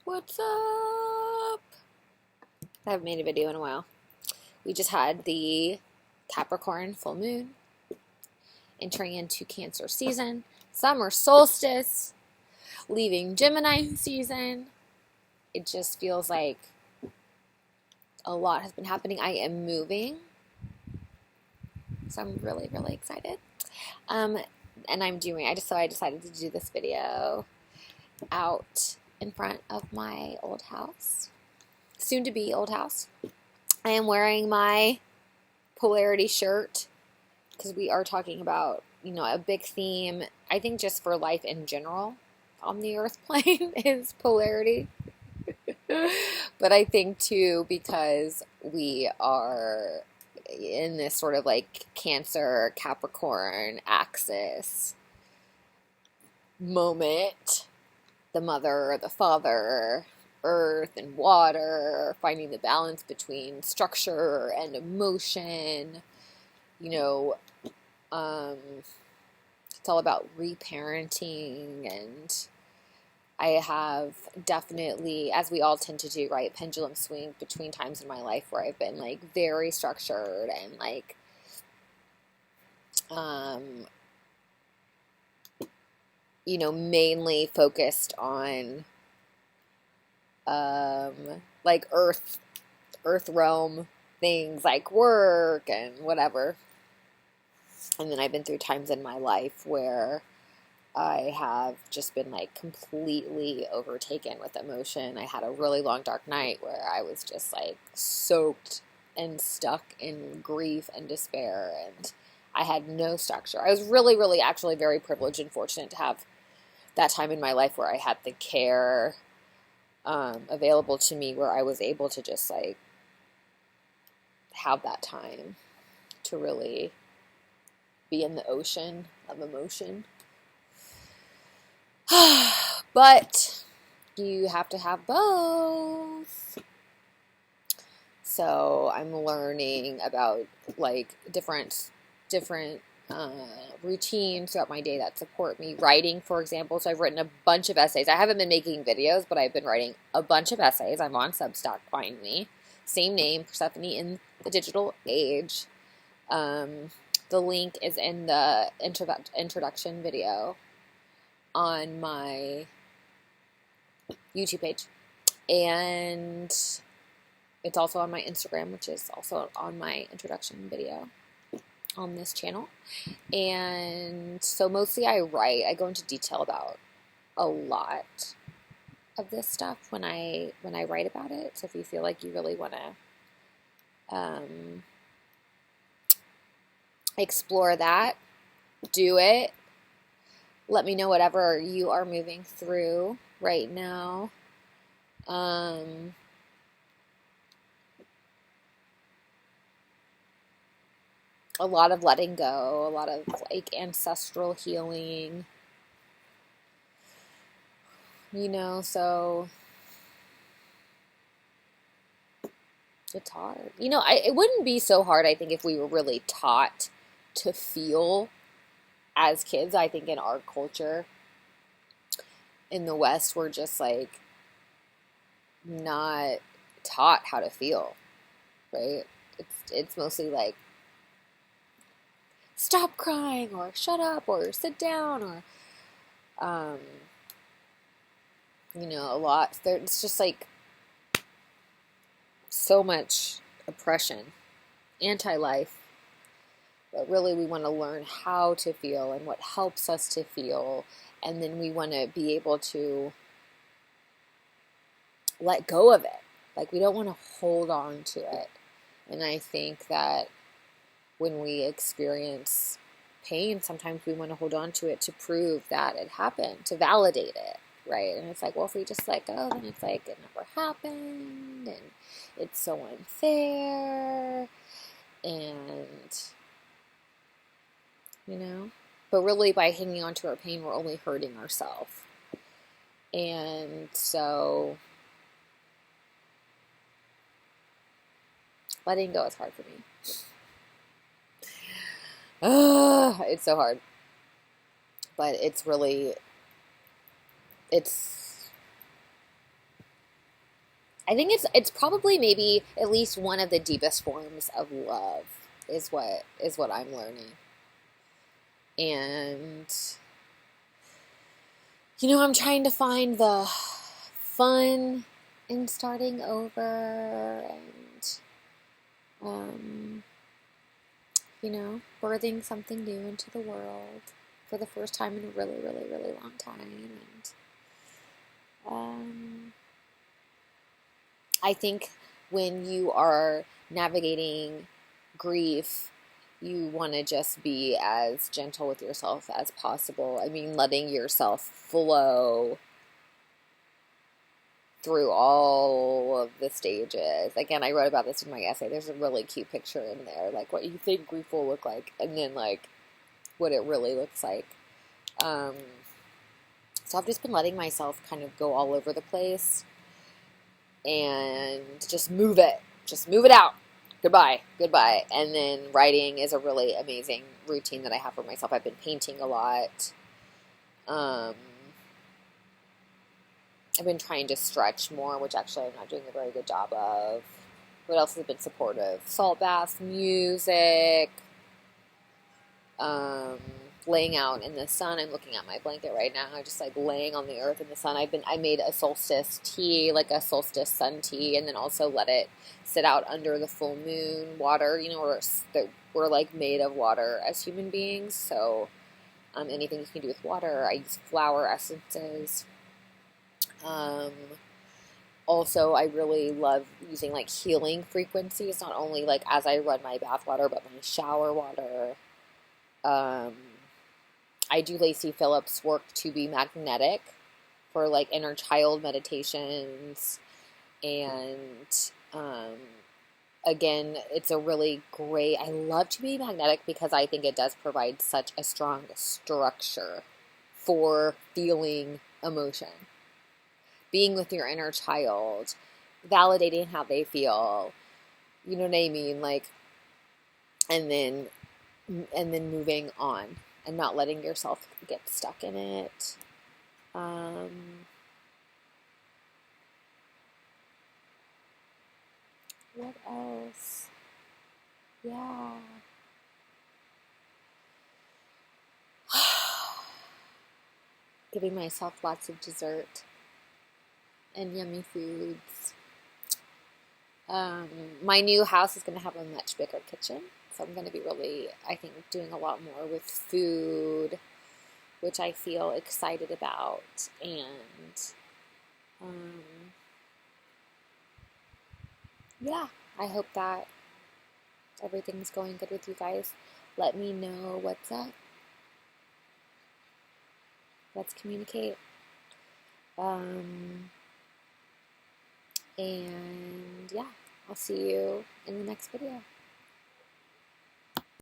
What's up? I haven't made a video in a while. We just had the Capricorn full moon entering into Cancer season, summer solstice, leaving Gemini season. It just feels like a lot has been happening. I am moving, so I'm really, really excited. And I decided to do this video out in front of my old house, soon to be old house. I am wearing my polarity shirt because we are talking about, a big theme, I think, just for life in general on the earth plane is polarity. But I think too, because we are in this sort of like Cancer, Capricorn axis moment, the mother, the father, earth and water, finding the balance between structure and emotion, it's all about reparenting. And I have definitely, as we all tend to do, right, pendulum swing between times in my life where I've been like very structured and like mainly focused on like earth realm things like work and whatever. And then I've been through times in my life where I have just been like completely overtaken with emotion. I had a really long dark night where I was just like soaked and stuck in grief and despair, and I had no structure. I was really, really actually very privileged and fortunate to have that time in my life where I had the care available to me, where I was able to just like have that time to really be in the ocean of emotion. But you have to have both. So I'm learning about like different routines throughout my day that support me. Writing, for example. So I've written a bunch of essays. I haven't been making videos, but I've been writing a bunch of essays. I'm on Substack, find me. Same name, Persephone in the Digital Age. The link is in the introduction video on my YouTube page. And it's also on my Instagram, which is also on my introduction video on this channel. And so mostly I write. I go into detail about a lot of this stuff when I write about it. So if you feel like you really want to explore that, do it. Let me know whatever you are moving through right now. A lot of letting go, a lot of like ancestral healing, so it's hard. It wouldn't be so hard, I think, if we were really taught to feel as kids. I think in our culture in the West, we're just like not taught how to feel, right? It's mostly like stop crying or shut up or sit down or a lot. It's just like so much oppression, anti-life. But really we want to learn how to feel and what helps us to feel, and then we want to be able to let go of it. Like, we don't want to hold on to it. And I think that when we experience pain, sometimes we want to hold on to it to prove that it happened, to validate it, right? And it's like, well, if we just let go, then it's like it never happened, and it's so unfair, and but really by hanging on to our pain, we're only hurting ourselves. And so letting go is hard for me. It's so hard. But it's I think it's probably maybe at least one of the deepest forms of love is what I'm learning. And I'm trying to find the fun in starting over and um birthing something new into the world for the first time in a really, really, really long time. And I think when you are navigating grief, you want to just be as gentle with yourself as possible. I mean, letting yourself flow through all of the stages. Again, I wrote about this in my essay. There's a really cute picture in there, like what you think grief will look like, and then like what it really looks like. So I've just been letting myself kind of go all over the place and just move it. Just move it out. Goodbye. Goodbye. And then writing is a really amazing routine that I have for myself. I've been painting a lot. I've been trying to stretch more, which actually I'm not doing a very good job of. What else has been supportive? Salt baths, music, laying out in the sun. I'm looking at my blanket right now. I'm just like laying on the earth in the sun. I made a solstice tea, like a solstice sun tea, and then also let it sit out under the full moon. Water, we're like made of water as human beings. So anything you can do with water. I use flower essences. Also, I really love using like healing frequencies, not only like as I run my bath water, but my shower water. I do Lacey Phillips' work to be magnetic for like inner child meditations. And again, it's a really great, I love to be magnetic because I think it does provide such a strong structure for feeling emotion. Being with your inner child, validating how they feel, you know what I mean? Like, and then moving on and not letting yourself get stuck in it. What else? Yeah. Giving myself lots of dessert and yummy foods. My new house is going to have a much bigger kitchen. So I'm going to be really, I think, doing a lot more with food, which I feel excited about. And yeah, I hope that everything's going good with you guys. Let me know what's up. Let's communicate. And yeah, I'll see you in the next video.